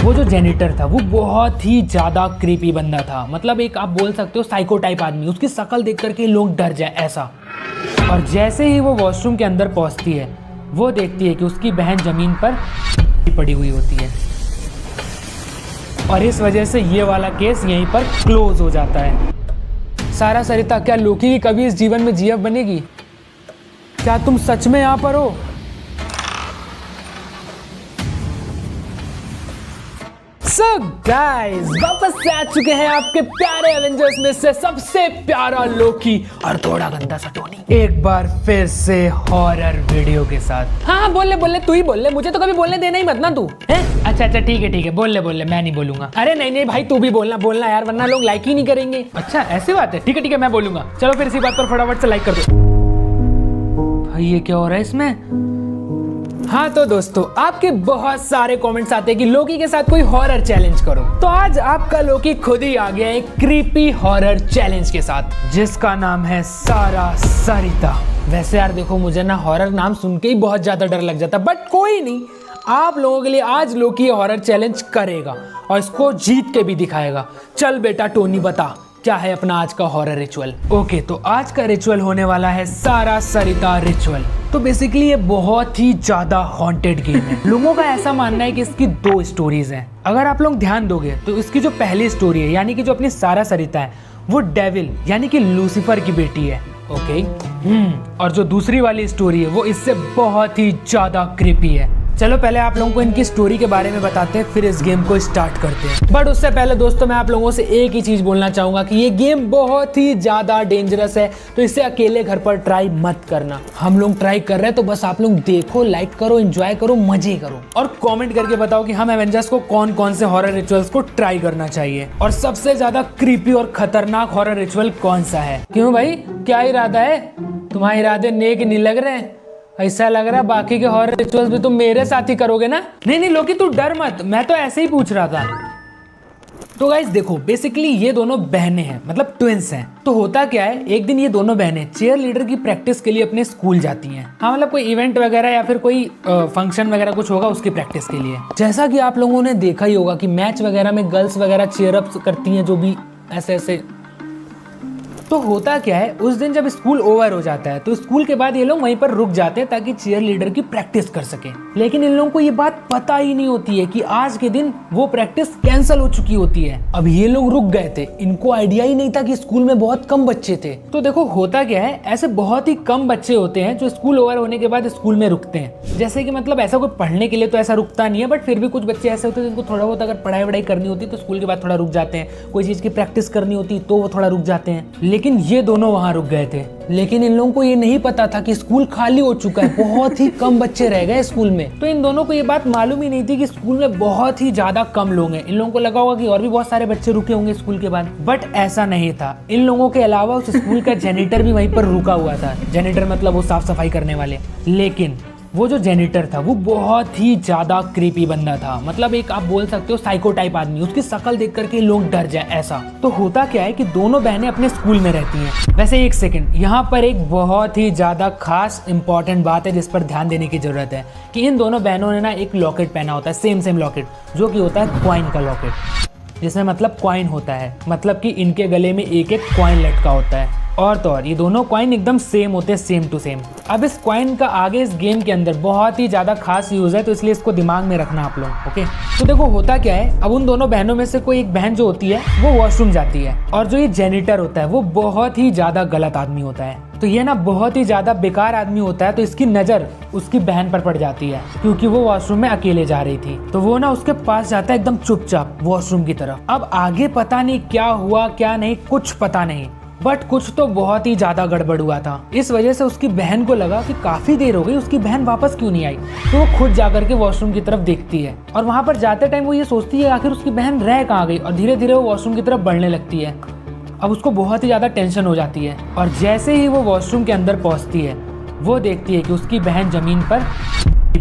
वो जो जेनिटर था वो बहुत ही ज़्यादा क्रीपी बंदा था। मतलब एक आप बोल सकते हो साइको टाइप आदमी। उसकी शक्ल देख करके लोग डर जाए ऐसा। और जैसे ही वो वॉशरूम के अंदर पहुंचती है वो देखती है कि उसकी बहन ज़मीन पर पड़ी हुई होती है। और इस वजह से ये वाला केस यहीं पर क्लोज हो जाता है। सारा सरिता, क्या लोकी की कभी इस जीवन में जीएफ बनेगी? क्या तुम सच में यहाँ पर हो? सो गाइस, वापस से आ चुके हैं आपके प्यारे एवेंजर्स में से सबसे प्यारा लोकी और थोड़ा गंदा सा टोनी, एक बार फिर से हॉरर वीडियो के साथ। हाँ बोल ले, तू ही बोल ले, मुझे तो कभी बोलने देना ही मत ना तू है। अच्छा ठीक है, बोल ले, मैं नहीं बोलूंगा। अरे नहीं भाई, तू भी बोलना यार, वरना लोग लाइक ही नहीं करेंगे। अच्छा ऐसी बात है, ठीक है मैं बोलूंगा। चलो फिर इसी बात पर फटाफट से लाइक कर दो भाई। ये क्या हो रहा है इसमें? हाँ तो दोस्तों, आपके बहुत सारे कमेंट्स आते हैं कि लोकी के साथ कोई हॉरर चैलेंज करो। तो आज आपका लोकी खुद ही आ गया एक क्रीपी हॉरर चैलेंज के साथ, जिसका नाम है सारा सरिता। वैसे यार देखो, मुझे ना हॉरर नाम सुन के ही बहुत ज्यादा डर लग जाता, बट कोई नहीं, आप लोगों के लिए आज लोकी हॉरर चैलेंज करेगा और इसको जीत के भी दिखाएगा। चल बेटा टोनी, बता क्या है अपना आज का हॉरर रिचुअल। ओके, तो आज का रिचुअल होने वाला है सारा सरिता रिचुअल। तो बेसिकली ये बहुत ही ज्यादा हॉन्टेड गेम है। लोगों का ऐसा मानना है कि इसकी 2 स्टोरीज हैं। अगर आप लोग ध्यान दोगे तो इसकी जो पहली स्टोरी है, यानी कि जो अपनी सारा सरिता है, वो डेविल यानी कि लूसीफर की बेटी है। ओके और जो दूसरी वाली स्टोरी है वो इससे बहुत ही ज्यादा क्रीपी है। चलो पहले आप लोगों को इनकी स्टोरी के बारे में बताते हैं, फिर इस गेम को स्टार्ट करते हैं। बट उससे पहले दोस्तों, मैं आप लोगों से एक ही चीज बोलना चाहूंगा कि ये गेम बहुत ही ज्यादा डेंजरस है, तो इसे अकेले घर पर ट्राई मत करना। हम लोग ट्राई कर रहे हैं, तो बस आप लोग देखो, लाइक करो, एंजॉय करो, मजे करो और कमेंट करके बताओ कि हम एवेंजर्स को कौन कौन से हॉरर रिचुअल्स को ट्राई करना चाहिए और सबसे ज्यादा क्रीपी और खतरनाक हॉरर रिचुअल कौन सा है। क्यों भाई, क्या इरादा है? तुम्हारे इरादे नेक नहीं लग रहे हैं। ऐसा लग रहा है बाकी के हॉरर रिचुअल्स भी तुम मेरे साथ ही करोगे ना? नहीं लोकी, तू डर मत, मैं तो ऐसे ही पूछ रहा था। तो गाइस देखो, बेसिकली ये दोनों बहनें हैं, मतलब ट्विंस हैं। तो होता क्या है, एक दिन ये दोनों बहनें चेयर लीडर की प्रैक्टिस के लिए अपने स्कूल जाती हैं। हाँ, मतलब कोई इवेंट वगैरह या फिर कोई फंक्शन वगैरह कुछ होगा, उसकी प्रैक्टिस के लिए। जैसा कि आप लोगों ने देखा ही होगा कि मैच वगैरह में गर्ल्स वगैरह चेयर अप करती हैं, जो भी ऐसे। तो होता क्या है, उस दिन जब स्कूल ओवर हो जाता है तो स्कूल के बाद ये लोग वहीं पर रुक जाते हैं ताकि चीयर लीडर की प्रैक्टिस कर सके। लेकिन इन लोगों को ये बात पता ही नहीं होती है कि आज के दिन वो प्रैक्टिस कैंसिल हो चुकी होती है। अब ये लोग रुक गए थे, इनको आइडिया ही नहीं था कि स्कूल में बहुत कम बच्चे थे। तो देखो होता क्या है, ऐसे बहुत ही कम बच्चे होते हैं जो स्कूल ओवर होने के बाद स्कूल में रुकते हैं। जैसे कि मतलब ऐसा कोई पढ़ने के लिए तो ऐसा रुकता नहीं है, बट फिर भी कुछ बच्चे ऐसे होते हैं जिनको थोड़ा बहुत अगर पढ़ाई वढ़ाई करनी होती है तो स्कूल के बाद थोड़ा रुक जाते हैं। कोई चीज की प्रैक्टिस करनी होती तो वो थोड़ा रुक जाते हैं। लेकिन ये दोनों वहां रुक गए थे। लेकिन इन लोगों को ये नहीं पता था कि स्कूल खाली हो चुका है, बहुत ही कम बच्चे रह गए स्कूल में। तो इन दोनों को ये बात मालूम ही नहीं थी कि स्कूल में बहुत ही ज्यादा कम लोग हैं। इन लोगों को लगा होगा कि और भी बहुत सारे बच्चे रुके होंगे स्कूल के बाद, बट ऐसा नहीं था। इन लोगों के अलावा उस स्कूल का जेनिटर भी वहीं पर रुका हुआ था। जेनिटर मतलब वो साफ सफाई करने वाले। लेकिन वो जो जेनिटर था वो बहुत ही ज्यादा क्रीपी बंदा था। मतलब एक आप बोल सकते हो साइको टाइप आदमी। उसकी शक्ल देख करके लोग डर जाए ऐसा। तो होता क्या है कि दोनों बहनें अपने स्कूल में रहती हैं। वैसे एक सेकंड, यहाँ पर एक बहुत ही ज्यादा खास इंपॉर्टेंट बात है जिस पर ध्यान देने की जरूरत है कि इन दोनों बहनों ने ना एक लॉकेट पहना होता है, सेम लॉकेट, जो कि होता है कॉइन का लॉकेट, जिसमें मतलब कॉइन होता है, मतलब कि इनके गले में एक एक कॉइन लटका होता है। और तो और ये दोनों कॉइन एकदम सेम होते हैं, सेम टू सेम। अब इस कॉइन का आगे इस गेम के अंदर बहुत ही ज्यादा खास यूज है, तो इसलिए इसको दिमाग में रखना आप लोग। ओके, तो देखो होता क्या है, अब उन दोनों बहनों में से कोई एक बहन जो होती है वो वॉशरूम जाती है, और जो ये जेनिटर होता है वो बहुत ही ज्यादा गलत आदमी होता है। तो ये ना बहुत ही ज्यादा बेकार आदमी होता है। तो इसकी नजर उसकी बहन पर पड़ जाती है क्योंकि वो वॉशरूम में अकेले जा रही थी। तो वो ना उसके पास जाता है एकदम चुपचाप वॉशरूम की तरफ। अब आगे पता नहीं क्या हुआ क्या नहीं, कुछ पता नहीं, बट कुछ तो बहुत ही ज्यादा गड़बड़ हुआ था। इस वजह से उसकी बहन को लगा कि काफी देर हो गई, उसकी बहन वापस क्यों नहीं आई। तो वो खुद जाकर के वॉशरूम की तरफ देखती है, और वहां पर जाते टाइम वो ये सोचती है आखिर उसकी बहन रह कहाँ गई, और धीरे धीरे वो वॉशरूम की तरफ बढ़ने लगती है। अब उसको बहुत ही ज्यादा टेंशन हो जाती है, और जैसे ही वो वॉशरूम के अंदर पहुंचती है वो देखती है कि उसकी बहन जमीन पर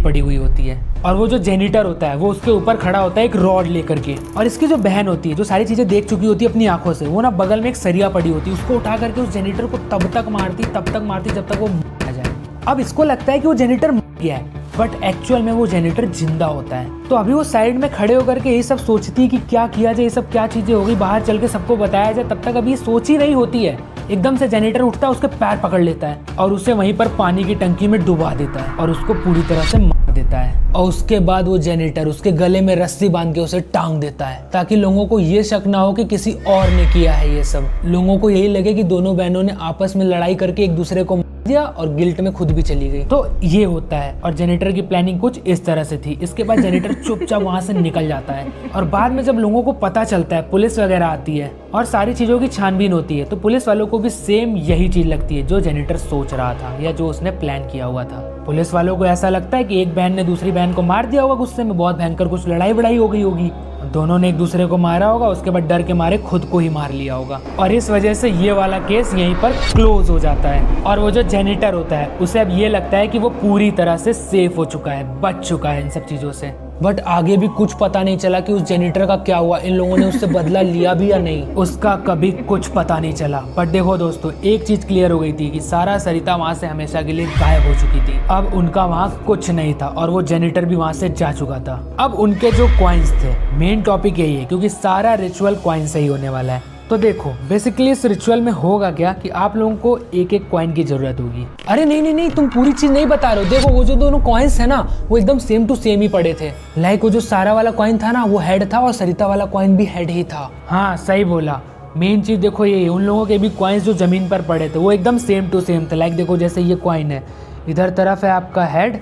पड़ी हुई होती है, और वो जो जेनिटर होता है वो उसके ऊपर खड़ा होता है एक रॉड लेकर के। और इसकी जो बहन होती है, जो सारी चीजें देख चुकी होती है अपनी आंखों से, वो ना बगल में एक सरिया पड़ी होती है, उसको उठा करके उस जेनिटर को तब तक मारती जब तक वो मर जाए। अब इसको लगता है कि वो जेनिटर मर गया है, बट एक्चुअल में वो जेनिटर जिंदा होता है। तो अभी वो साइड में खड़े होकर के यही सब सोचती है कि क्या किया जाए, ये सब क्या चीजें हो गई, बाहर चल के सबको बताया जाए। तब तक अभी ये सोच ही रही होती है, एकदम से जेनिटर उठता है, उसके पैर पकड़ लेता है और उसे वहीं पर पानी की टंकी में डुबा देता है और उसको पूरी तरह से मार देता है। और उसके बाद वो जेनिटर उसके गले में रस्सी बांध के उसे टांग देता है, ताकि लोगों को ये शक ना हो कि किसी और ने किया है ये सब। लोगों को यही लगे कि दोनों बहनों ने आपस में लड़ाई करके एक दूसरे को दिया और गिल्ट में खुद भी चली गई। तो ये होता है और जेनिटर की प्लानिंग कुछ इस तरह से थी। इसके बाद जेनिटर चुपचाप वहां से निकल जाता है और बाद में जब लोगों को पता चलता है, पुलिस वगैरह आती है और सारी चीजों की छानबीन होती है, तो पुलिस वालों को भी सेम यही चीज लगती है जो जेनिटर सोच रहा था या जो उसने प्लान किया हुआ था। पुलिस वालों को ऐसा लगता है कि एक बहन ने दूसरी बहन को मार दिया होगा, गुस्से में बहुत भयंकर कुछ लड़ाई बड़ाई हो गई होगी, दोनों ने एक दूसरे को मारा होगा, उसके बाद डर के मारे खुद को ही मार लिया होगा और इस वजह से ये वाला केस यहीं पर क्लोज हो जाता है। और वो जो जेनिटर होता है उसे अब ये लगता है कि वो पूरी तरह से सेफ हो चुका है, बच चुका है इन सब चीजों से। बट आगे भी कुछ पता नहीं चला कि उस जेनिटर का क्या हुआ, इन लोगों ने उससे बदला लिया भी या नहीं, उसका कभी कुछ पता नहीं चला। बट देखो दोस्तों, एक चीज क्लियर हो गई थी कि सारा सरिता वहां से हमेशा के लिए गायब हो चुकी थी। अब उनका वहां कुछ नहीं था और वो जेनिटर भी वहां से जा चुका था। अब उनके जो कॉइन्स थे, मेन टॉपिक यही है क्योंकि सारा रिचुअल कॉइन से ही होने वाला है। तो देखो बेसिकली इस रिचुअल में होगा क्या कि आप लोगों को एक एक कॉइन की जरूरत होगी। अरे नहीं नहीं नहीं, तुम पूरी चीज नहीं बता रहे हो। देखो वो जो दोनों कॉइन्स है ना, वो एकदम सेम टू सेम ही पड़े थे। लाइक वो जो सारा वाला कॉइन था ना, वो हेड था और सरिता वाला कॉइन भी हेड ही था। हाँ सही बोला। मेन चीज देखो ये, उन लोगों के भी कॉइन्स जो जमीन पर पड़े थे वो एकदम सेम टू सेम थे। लाइक देखो जैसे ये कॉइन है, इधर तरफ है आपका हेड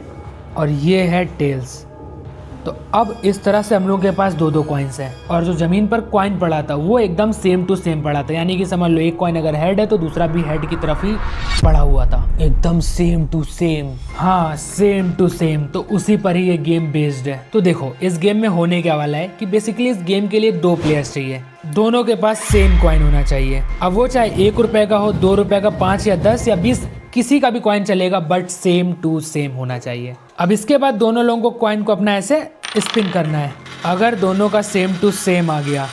और ये है टेल्स। तो अब इस तरह से हम लोगों के पास दो दो कॉइन्स हैं और जो जमीन पर कॉइन पड़ा था वो एकदम सेम टू सेम पड़ा था। यानी कि समझ लो एक कॉइन अगर हेड है तो दूसरा भी हेड की तरफ ही पड़ा हुआ था, एकदम सेम टू सेम। हाँ सेम टू सेम, तो उसी पर ही ये गेम बेस्ड है। तो देखो इस गेम में होने क्या वाला है कि बेसिकली इस गेम के लिए दो प्लेयर्स चाहिए, दोनों के पास सेम कॉइन होना चाहिए। अब वो चाहे 1 रुपए का हो, 2 रुपए का, 5 या 10 या 20, किसी का भी कॉइन चलेगा, बट सेम टू सेम होना चाहिए। अब इसके बाद दोनों लोगों को कॉइन को अपना ऐसे स्पिन करना है। अगर दोनों का सेम टू सेम आ गया,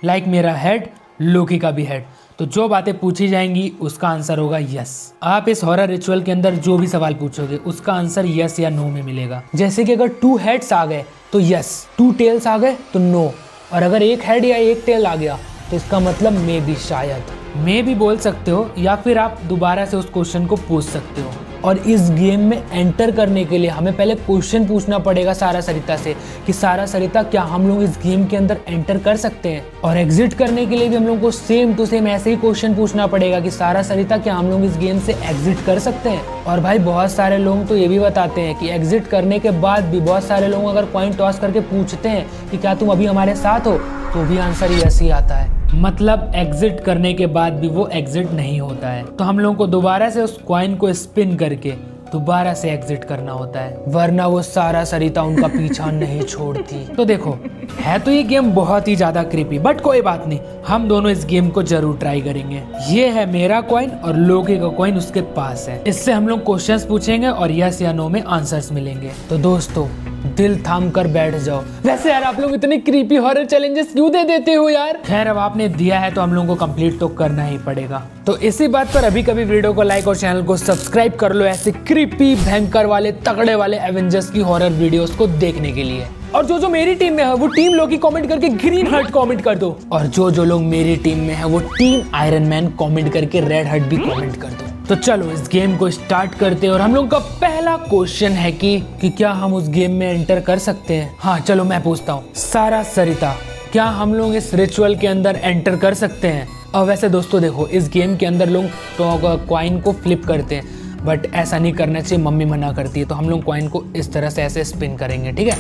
लाइक मेरा हेड, लोकी का भी हेड, तो जो बातें पूछी जाएंगी उसका आंसर होगा यस। आप इस हॉरर रिचुअल के अंदर जो भी सवाल पूछोगे उसका आंसर यस या नो में मिलेगा। जैसे कि अगर 2 हेड्स आ गए तो यस, 2 टेल्स आ गए तो नो, और अगर 1 हेड या 1 टेल आ गया तो इसका मतलब मे भी, शायद मे भी बोल सकते हो, या फिर आप दोबारा से उस क्वेश्चन को पूछ सकते हो। और इस गेम में एंटर करने के लिए हमें पहले क्वेश्चन पूछना पड़ेगा सारा सरिता से कि सारा सरिता क्या हम लोग इस गेम के अंदर एंटर कर सकते हैं। और एग्जिट करने के लिए भी हम लोग को सेम टू सेम ऐसे ही क्वेश्चन पूछना पड़ेगा कि सारा सरिता क्या हम लोग इस गेम से एग्जिट कर सकते हैं। और भाई बहुत सारे लोग तो ये भी बताते हैं कि एग्जिट करने के बाद भी बहुत सारे लोग अगर कॉइन टॉस करके पूछते हैं कि क्या तुम अभी हमारे साथ हो, तो भी आंसर यस ही आता है। मतलब एग्जिट करने के बाद भी वो एग्जिट नहीं होता है, तो हम लोगों को दोबारा से उस कॉइन को स्पिन करके दोबारा से एग्जिट करना होता है, वरना वो सारा सरिता उनका पीछा नहीं छोड़ती। तो देखो है तो ये गेम बहुत ही ज्यादा क्रीपी, बट कोई बात नहीं, हम दोनों इस गेम को जरूर ट्राई करेंगे। ये है मेरा कॉइन और लोकी का कॉइन उसके पास है। इससे हम लोग क्वेश्चंस पूछेंगे और यस या नो में आंसर्स मिलेंगे। तो दोस्तों दिल थाम कर बैठ जाओ। वैसे यार आप लोग इतने क्रीपी हॉरर चैलेंजेस क्यों दे देते हो यार? खैर अब आपने दिया है तो हम लोगों को कंप्लीट तो करना ही पड़ेगा। तो इसी बात पर अभी कभी वीडियो को लाइक और चैनल को सब्सक्राइब कर लो ऐसे क्रीपी भयंकर वाले तगड़े वाले एवेंजर्स की हॉरर वीडियोस को देखने के लिए। और जो जो मेरी टीम में है वो टीम लोकी कमेंट करके ग्रीन हार्ट कमेंट कर दो, और जो जो लोग मेरी टीम में है वो टीम आयरन मैन कमेंट करके रेड हार्ट भी कमेंट कर दो। तो चलो इस गेम को स्टार्ट करते हैं और हम लोग का पहला क्वेश्चन है कि क्या हम उस गेम में एंटर कर सकते हैं। हाँ चलो मैं पूछता हूँ, सारा सरिता क्या हम लोग इस रिचुअल के अंदर एंटर कर सकते हैं? और वैसे दोस्तों देखो इस गेम के अंदर लोग तो कॉइन को फ्लिप करते हैं, बट ऐसा नहीं करना चाहिए, मम्मी मना करती है। तो हम लोग कॉइन को इस तरह से ऐसे स्पिन करेंगे, ठीक है?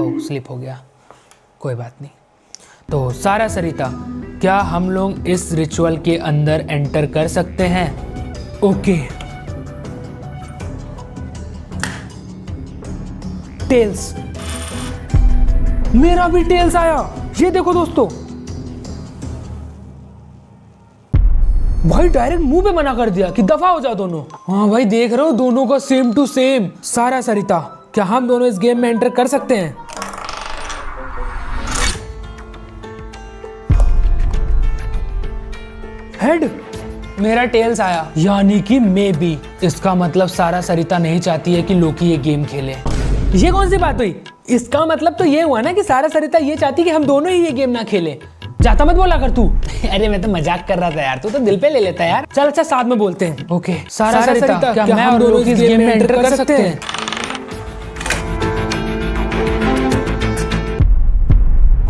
ओह स्लिप हो गया, कोई बात नहीं। तो सारा सरिता क्या हम लोग इस रिचुअल के अंदर एंटर कर सकते हैं? ओके टेल्स, मेरा भी टेल्स आया। ये देखो दोस्तों, भाई डायरेक्ट मुंह पे मना कर दिया कि दफा हो जाओ दोनों। हाँ भाई देख रहे हो दोनों का सेम टू सेम। सारा सरिता क्या हम दोनों इस गेम में एंटर कर सकते हैं? हेड, मेरा टेल्स आया, यानी कि मे बी इसका मतलब सारा सरिता नहीं चाहती है कि लोकी ये गेम खेले। ये कौन सी बात हुई? इसका मतलब तो ये हुआ ना कि सारा सरिता ये चाहती कि हम दोनों ही ये गेम ना खेले। जाता मत बोला कर तू। अरे मैं तो मजाक कर रहा था यार, तू तो दिल पे ले लेता है यार। चल अच्छा साथ में बोलते हैं। ओके सारा सरिता क्या मैं और लोकी इस गेम में एंटर कर सकते हैं?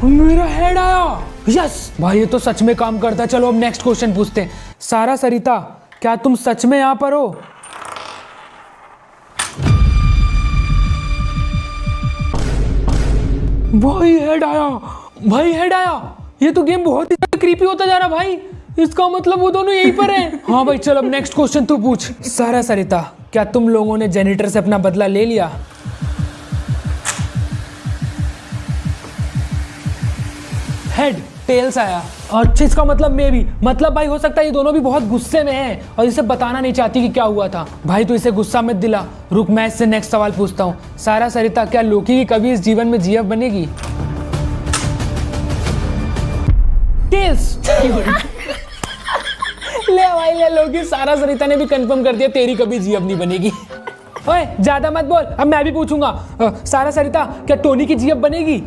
मेरा हेड आया। यस भाई ये तो सच में काम करता है। चलो अब नेक्स्ट क्वेश्चन पूछते हैं। सारा सरिता क्या तुम सच में यहाँ पर हो? भाई हेड आया, भाई हेड आया। ये तो गेम बहुत ही क्रीपी होता जा रहा भाई। इसका मतलब वो दोनों यहीं पर हैं। हाँ भाई चल अब नेक्स्ट क्वेश्चन तू पूछ। सारा सरिता क्या तुम लोगों ने जेनिटर से अपना बदला ले लिया? हेड टेल्स आया। अच्छा इसका मतलब मैं भी, मतलब भाई हो सकता है ये दोनों भी बहुत गुस्से में हैं और इसे बताना नहीं चाहती कि क्या हुआ था। भाई तू इसे गुस्सा मत दिला। रुक मैं इससे नेक्स्ट सवाल पूछता हूँ। सारा सरिता क्या लोकी की कभी इस जीवन में जीएफ बनेगी? टेल्स। ले भाई ले, लोकी सारा सरिता ने भी कंफर्म कर दिया तेरी कभी जीएफ नहीं बनेगी। ओए ज्यादा मत बोल, अब मैं भी पूछूंगा। सारा सरिता क्या टोनी की जीएफ बनेगी?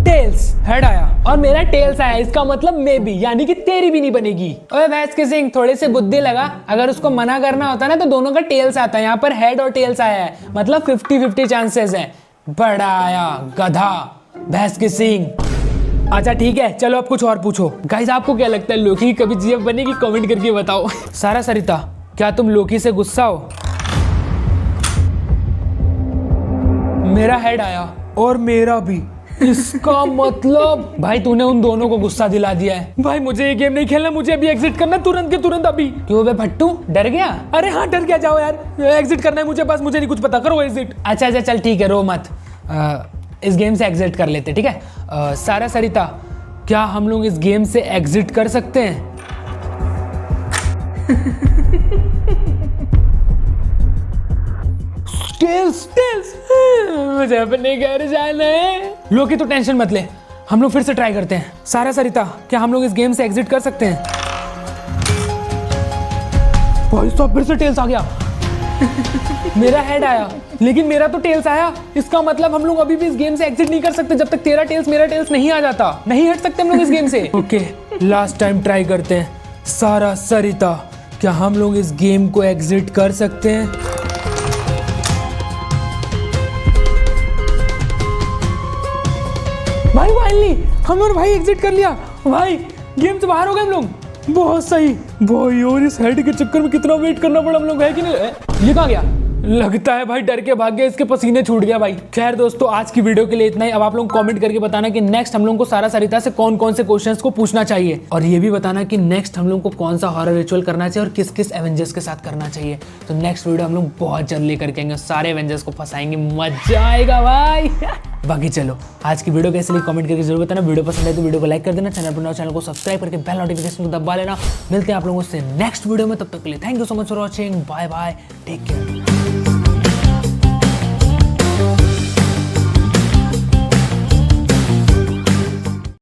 टेल्स हेड आया और मेरा टेल्स आया। इसका मतलब मे भी, यानी कि तेरी भी नहीं बनेगी। ओए भैंस के सिंह थोड़े से बुद्धि लगा। अगर उसको मना करना होता ना तो दोनों का टेल्स आता है। यहाँ पर हेड और टेल्स आया है, मतलब 50-50 चांसेस है। बड़ा आया गधा भैंस के सिंह। अच्छा ठीक है चलो अब कुछ और पूछो। गाइस आपको क्या लगता है लोकी कभी जीएफ बनेगी? कमेंट करके बताओ। सारा सरिता क्या तुम लोकी से गुस्सा हो? मेरा हेड आया और मेरा भी। इसका मतलब भाई तूने उन दोनों को गुस्सा दिला दिया है। भाई मुझे ये गेम नहीं खेलना, मुझे अभी एग्जिट करना तुरंत के तुरंत अभी। क्यों बे फट्टू डर गया? अरे हाँ डर गया। जाओ यार एग्जिट करना है मुझे, बस मुझे नहीं कुछ पता, करो एग्जिट। अच्छा अच्छा चल ठीक है रो मत। इस गेम से एग्जिट कर लेते ठीक है। सारा सरिता क्या हम लोग इस गेम से एग्जिट कर सकते हैं? टेल्स टेल्स मुझे अपने घर जाना है। लोकी तो टेंशन मत ले, हम लोग फिर से ट्राई करते हैं। सारा सरिता क्या हम लोग इस गेम से एग्जिट कर सकते हैं? भाई साहब फिर से टेल्स आ गया। मेरा हेड आया लेकिन मेरा तो टेल्स आया। इसका मतलब हम लोग अभी भी इस गेम से एग्जिट नहीं कर सकते जब तक तेरा टेल्स मेरा टेल्स नहीं आ जाता। नहीं हट सकते हम लोग इस गेम से। ओके लास्ट टाइम ट्राई करते हैं। सारा सरिता क्या हम लोग इस गेम को एग्जिट कर सकते हैं? भाई फाइनली हम लोग भाई एग्जिट कर लिया। भाई गेम से बाहर हो गए हम लोग। बहुत सही भाई। और इस हेड के चक्कर में कितना वेट करना पड़ा हम लोग, है कि नहीं? ये कहाँ गया? लगता है भाई डर के भाग गया, इसके पसीने छूट गया भाई। खैर दोस्तों आज की वीडियो के लिए इतना ही। अब आप लोग कमेंट करके बताना कि नेक्स्ट हम लोग को सारा सरिता से कौन कौन से क्वेश्चंस को पूछना चाहिए, और ये भी बताना कि नेक्स्ट हम लोग को कौन सा हॉरर रिचुअल करना चाहिए और किस किस एवेंजर्स के साथ करना चाहिए। तो नेक्स्ट वीडियो हम लोग बहुत जल्द लेकर के आएंगे, सारे एवेंजर्स को फंसाएंगे, मजा आएगा भाई। बाकी चलो आज की वीडियो कैसे लगी कमेंट करके जरूर बताना। वीडियो पसंद है तो वीडियो को लाइक कर देना, चैनल को सब्सक्राइब करके बेल नोटिफिकेशन को दबा लेना। मिलते हैं आप लोगों से नेक्स्ट वीडियो में, तब तक के लिए thank you so much for watching. Bye bye, take care.